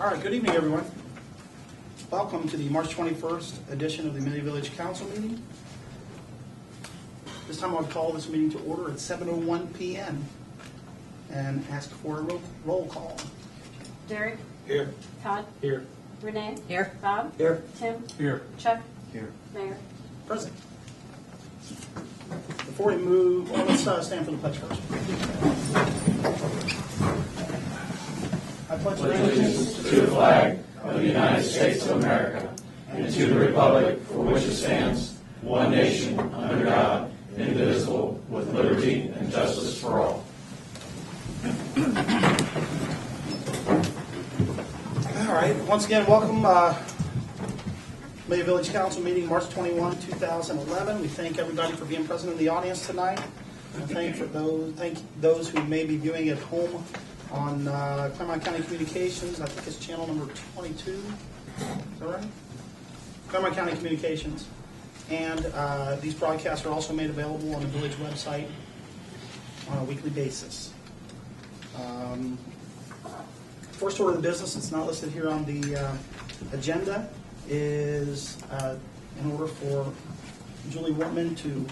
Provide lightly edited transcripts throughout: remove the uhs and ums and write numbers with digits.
All right, good evening, everyone. Welcome to the March 21st edition of the Amelia Village Council meeting. This time I'll call this meeting to order at 7:01 p.m. and ask for a roll call. Derek? Here. Todd? Here. Renee? Here. Bob? Here. Tim? Here. Chuck? Here. Mayor? Present. Before we move, well, let's stand for the pledge first. I pledge allegiance to the flag of the United States of America and to the republic for which it stands, one nation, under God, indivisible, with liberty and justice for all. All right. Once again, welcome. Amelia Village Council meeting, March 21, 2011. We thank everybody for being present in the audience tonight. And thank those who may be viewing at home on Claremont County Communications. I think it's channel number 22. Is that right? Claremont County Communications. And these broadcasts are also made available on the village website on a weekly basis. First order of business, it's not listed here on the agenda, is in order for Julie Wortman to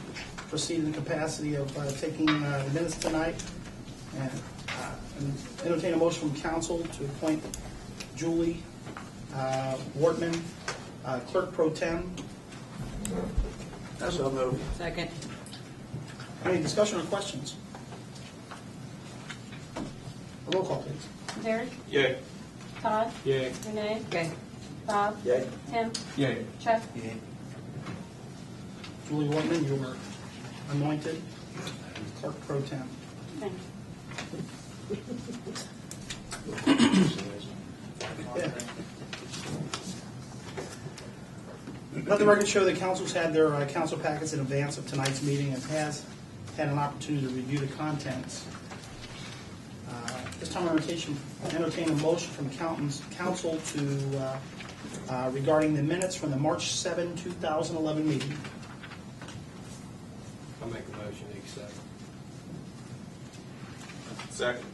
proceed in the capacity of taking the minutes tonight and entertain a motion from council to appoint Julie Wortman clerk pro tem. So moved. Second. Any discussion or questions? A roll call, please. Derek? Yay. Todd? Yay. Renee? Okay. Bob? Yay. Tim? Yay. Chuck? Yay. Julie Wortman, you were anointed clerk pro tem. Thank Yeah. Let the record show that council's had their council packets in advance of tonight's meeting and has had an opportunity to review the contents. This time I entertain a motion from council to regarding the minutes from the March 7, 2011 meeting. I'll make a motion to accept. Second.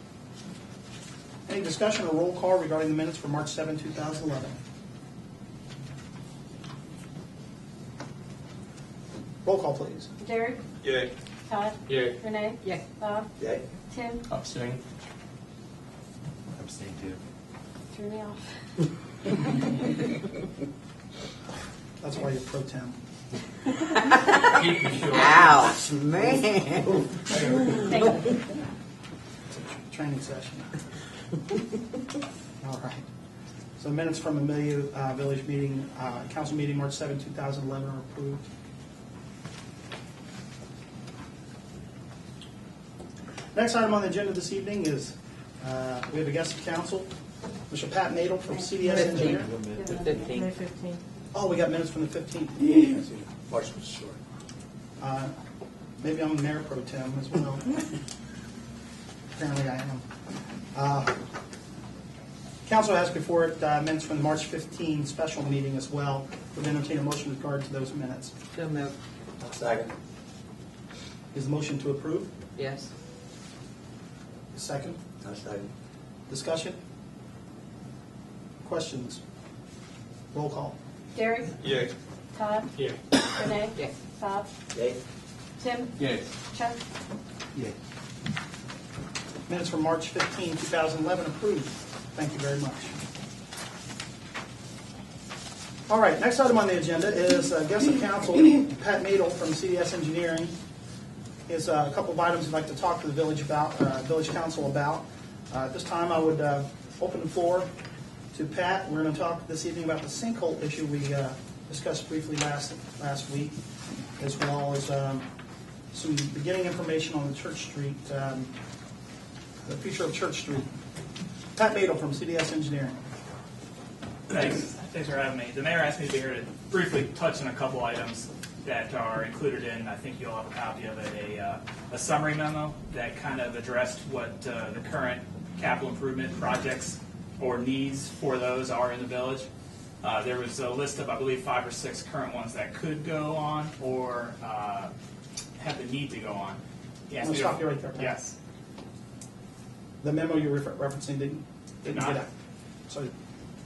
Any discussion or roll call regarding the minutes for March 7, 2011? Roll call, please. Derek? Yay. Todd? Yay. Renee? Yay. Bob? Yay. Tim? Abstain. Abstain too. Threw me off. That's why you're pro tem. Keep me sure. Ouch, man. Thank you. It's a training session. All right. So minutes from Amelia Village meeting, council meeting March 7, 2011 are approved. Next item on the agenda this evening is we have a guest of council, Mr. Pat Nadel from CDS Engineering. The 15th. 15. Oh, we got minutes from the 15th. March was short. Maybe I'm mayor pro tem as well. Apparently I am. Council has before it minutes from the March 15 special meeting as well. We'll entertain a motion with regard to those minutes. So moved. Second. Is the motion to approve? Yes. Second. Second. Discussion? Questions? Roll call. Derek? Yay. Todd? Yay. Renee? Yay. Bob? Yay. Tim? Yay. Chuck? Yay. Minutes from March 15, 2011 approved. Thank you very much. All right, next item on the agenda is guest of council, Pat Nadel from CDS Engineering. He has a couple of items he'd like to talk to the village council about. At this time, I would open the floor to Pat. We're going to talk this evening about the sinkhole issue we discussed briefly last week, as well as some beginning information on the Church Street, the future of Church Street. Pat Nadel from CDS Engineering. Thanks for having me. The mayor asked me to be here to briefly touch on a couple items that are included in, I think you'll have a copy of it, a summary memo that kind of addressed what the current capital improvement projects or needs for those are in the village. There was a list of, I believe, 5 or 6 current ones that could go on or have the need to go on. I'll stop you right there. Yes. The memo you're referencing didn't not. get out. So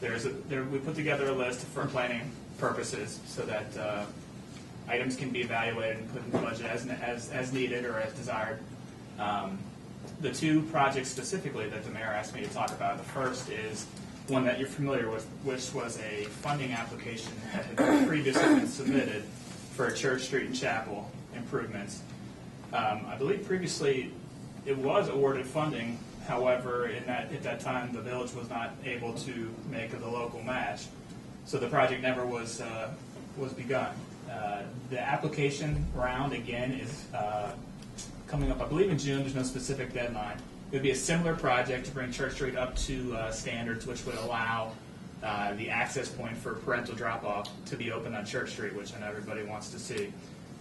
we put together a list for planning purposes so that items can be evaluated and put in the budget as needed or as desired. The two projects specifically that the mayor asked me to talk about, the first is one that you're familiar with, which was a funding application that had previously been submitted for a Church Street and Chapel improvements. I believe previously it was awarded funding. However, at that time, the village was not able to make the local match, so the project never was begun. The application round again is coming up, I believe, in June. There's no specific deadline. It would be a similar project to bring Church Street up to standards, which would allow the access point for parental drop-off to be open on Church Street, which I know everybody wants to see.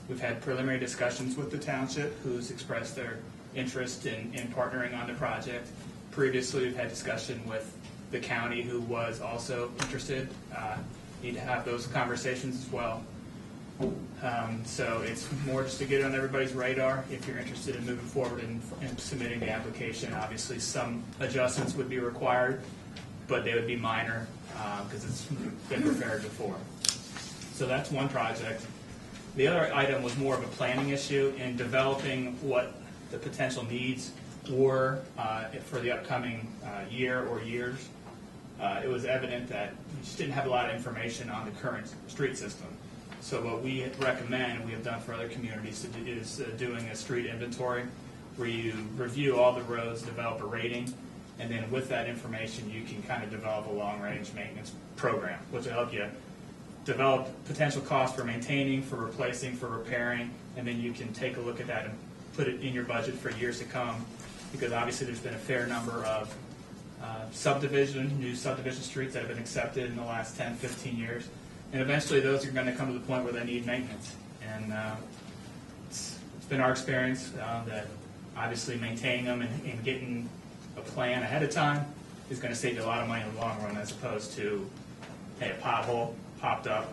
We've had preliminary discussions with the township, who's expressed their interest in partnering on the project. Previously, we've had discussion with the county, who was also interested. Need to have those conversations as well. So it's more just to get it on everybody's radar if you're interested in moving forward and submitting the application. Obviously, some adjustments would be required, but they would be minor because it's been prepared before. So that's one project. The other item was more of a planning issue in developing what the potential needs were for the upcoming year or years. It was evident that we just didn't have a lot of information on the current street system. So what we recommend, and we have done for other communities, is doing a street inventory where you review all the roads, develop a rating, and then with that information you can kind of develop a long-range maintenance program, which will help you develop potential costs for maintaining, for replacing, for repairing, and then you can take a look at that and put it in your budget for years to come, because obviously there's been a fair number of new subdivision streets that have been accepted in the last 10, 15 years. And eventually those are going to come to the point where they need maintenance. And it's been our experience that obviously maintaining them and getting a plan ahead of time is going to save you a lot of money in the long run, as opposed to, hey, a pothole popped up,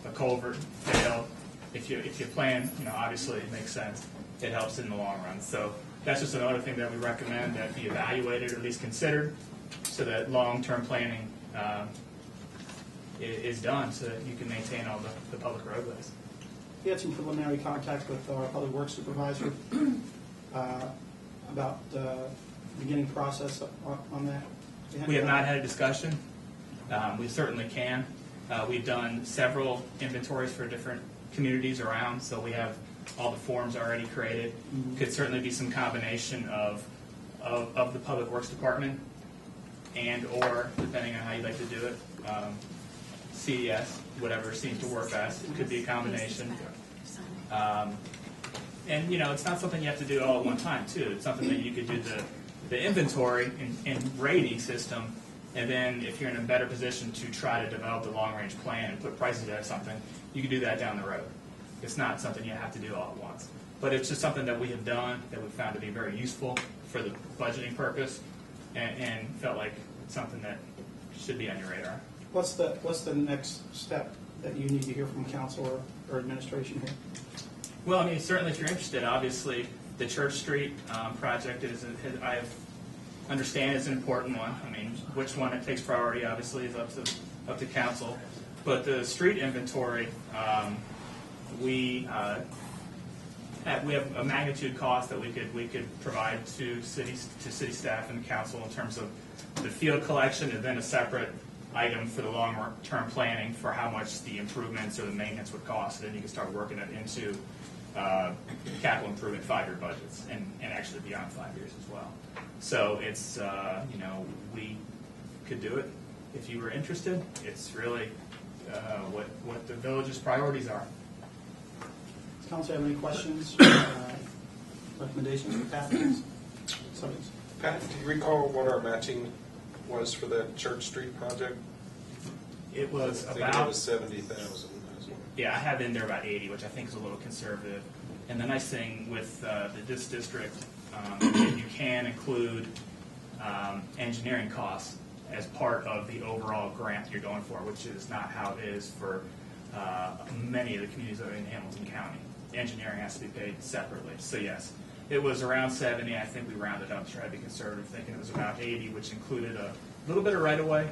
a culvert failed. If you plan, obviously it makes sense. It helps in the long run. So that's just another thing that we recommend that be evaluated or at least considered, so that long-term planning is done so that you can maintain all the public roadways. We had some preliminary contact with our public works supervisor about the beginning process on that. We have not had a discussion. We certainly can. We've done several inventories for different communities around, so we have all the forms already created. Could certainly be some combination of the public works department and or, depending on how you'd like to do it, CES, whatever seems to work best. It could be a combination. And it's not something you have to do all at one time too. It's something that you could do the inventory and rating system, and then if you're in a better position to try to develop the long-range plan and put prices at something, you could do that down the road. It's not something you have to do all at once. But it's just something that we have done that we found to be very useful for the budgeting purpose, and felt like it's something that should be on your radar. What's the next step that you need to hear from council or administration here? Well, I mean, certainly if you're interested, obviously the Church Street project I understand is an important one. I mean, which one it takes priority obviously is up to council. But the street inventory, we have a magnitude cost that we could provide to city staff and council in terms of the field collection, and then a separate item for the long-term planning for how much the improvements or the maintenance would cost. Then you can start working it into capital improvement 5-year budgets, and actually beyond 5 years as well. So it's we could do it if you were interested. It's really what the village's priorities are. Does council have any questions, recommendations for Pat? Pat, do you recall what our matching was for that Church Street project? It was I think about it was 70,000. Yeah, I have in there about 80, which I think is a little conservative. And the nice thing with this district, you can include engineering costs as part of the overall grant you're going for, which is not how it is for many of the communities that are in Hamilton County. Engineering has to be paid separately. So yes, it was around 70. I think we rounded up to try to be conservative, thinking it was about 80, which included a little bit of right-of-way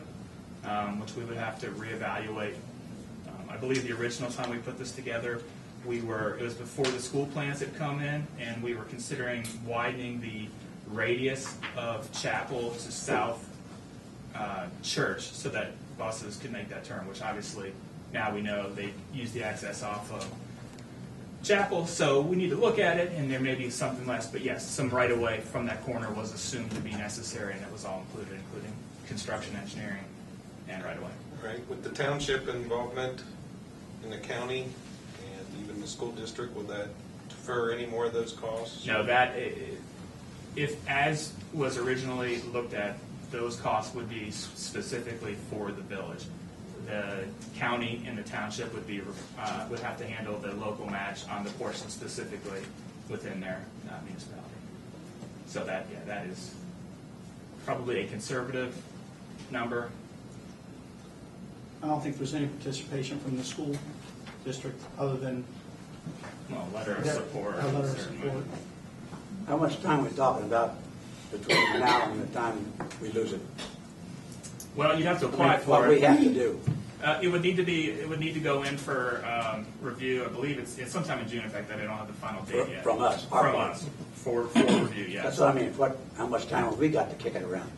which we would have to reevaluate. I believe the original time we put this together, it was before the school plans had come in, and we were considering widening the radius of Chapel to South Church so that buses could make that turn, which obviously now we know they use the access off of Chapel, so we need to look at it, and there may be something less, but yes, some right-of-way from that corner was assumed to be necessary, and it was all included, including construction, engineering, and right-of-way. Right, with the township involvement in the county and even the school district, will that defer any more of those costs? No, that, if, as was originally looked at, those costs would be specifically for the village. The county and the township would have to handle the local match on the portion specifically within their municipality. So that is probably a conservative number. I don't think there's any participation from the school district other than Well, letter of support. a letter of certainly. support. How much time are we talking about between now and the time we lose it? Well, you'd have to apply What for we it. have to do. It would need to go in for review. I believe it's sometime in June. In fact, I don't have the final date yet. From us. From us for review. Yes. That's what I mean. How much time have we got to kick it around?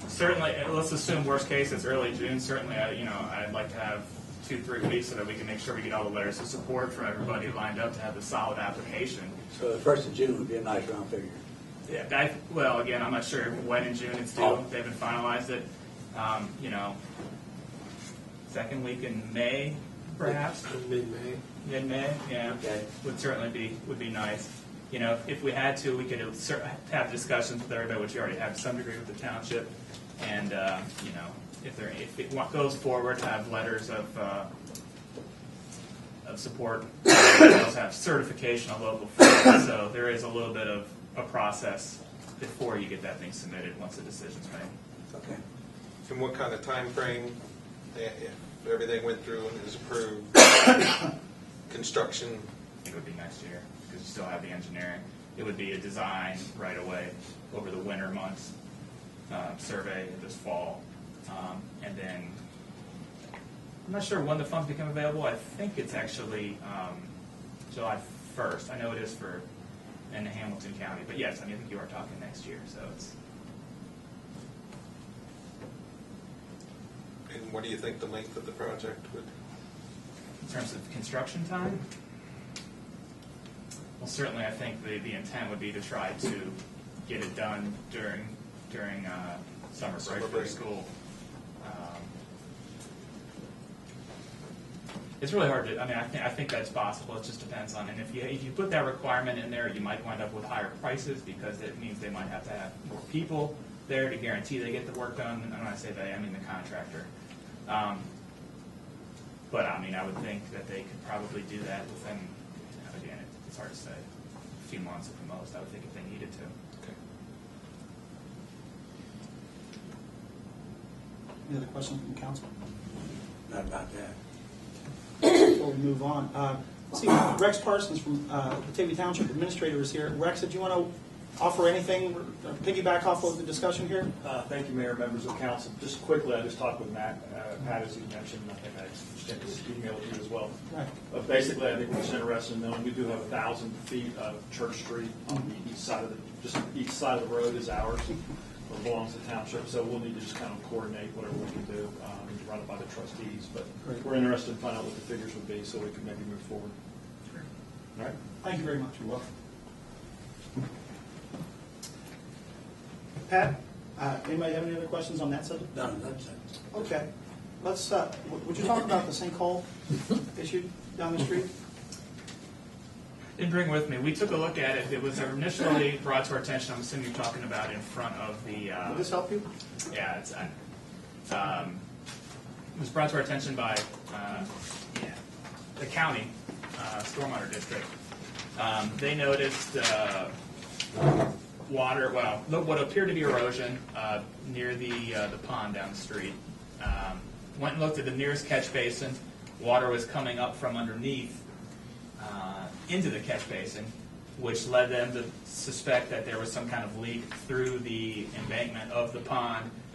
Certainly, let's assume worst case it's early June. Certainly, I'd like to have 2-3 weeks so that we can make sure we get all the letters of support from everybody lined up to have the solid application. So the 1st of June would be a nice round figure. Yeah. Well, again, I'm not sure when in June it's due. Oh. They haven't finalized it. Second week in May, perhaps. Mid-May. Mid-May, yeah. Okay. Would be nice. If we had to, we could have discussions with everybody, which we already have to some degree with the township. And, if it goes forward, have letters of support. We also have certification of local funds. So there is a little bit of a process before you get that thing submitted once the decision's made. Okay. And what kind of time frame, if everything went through and is approved, construction? I think it would be next year because you still have the engineering. It would be a design right away over the winter months, survey this fall, and then I'm not sure when the funds become available. I think it's actually July 1st. I know it is in Hamilton County, but yes, I think you are talking next year. So it's. And what do you think the length of the project would? In terms of construction time? Well, certainly I think the intent would be to try to get it done during summer break for school. It's really hard to, I think that's possible. It just depends on, and if you put that requirement in there, you might wind up with higher prices because it means they might have to have more people there to guarantee they get the work done. And when I say they, I mean the contractor. But I would think that they could probably do that within, again, it's hard to say, a few months at the most, I would think if they needed to. Okay. Any other questions from council? Not about that. Before we move on, let's see, Rex Parsons from Batavia Township Administrator is here. Rex, did you want to offer anything, piggyback off of the discussion here? Thank you, Mayor, members of council. Just quickly, I just talked with Matt, as he mentioned, I think I sent his email to you as well. Right. But basically, I think we're just interested in knowing we do have 1,000 feet of Church Street on the east side of each side of the road is ours, or belongs to the township, so we'll need to just kind of coordinate whatever we can do, and run it by the trustees. But Great. we're interested in finding out what the figures would be so we can maybe move forward. All right? Thank you very much. You're welcome. Pat, anybody have any other questions on that subject? Done. That's it. Okay. Let's, would you talk about the sinkhole issue down the street? Didn't bring it with me. We took a look at it. It was initially brought to our attention. I'm assuming you're talking about in front of the. Will this help you? Yeah, it was brought to our attention by the county stormwater district. They noticed water. Well, what appeared to be erosion near the pond down the street. Went and looked at the nearest catch basin. Water was coming up from underneath into the catch basin, which led them to suspect that there was some kind of leak through the embankment of the pond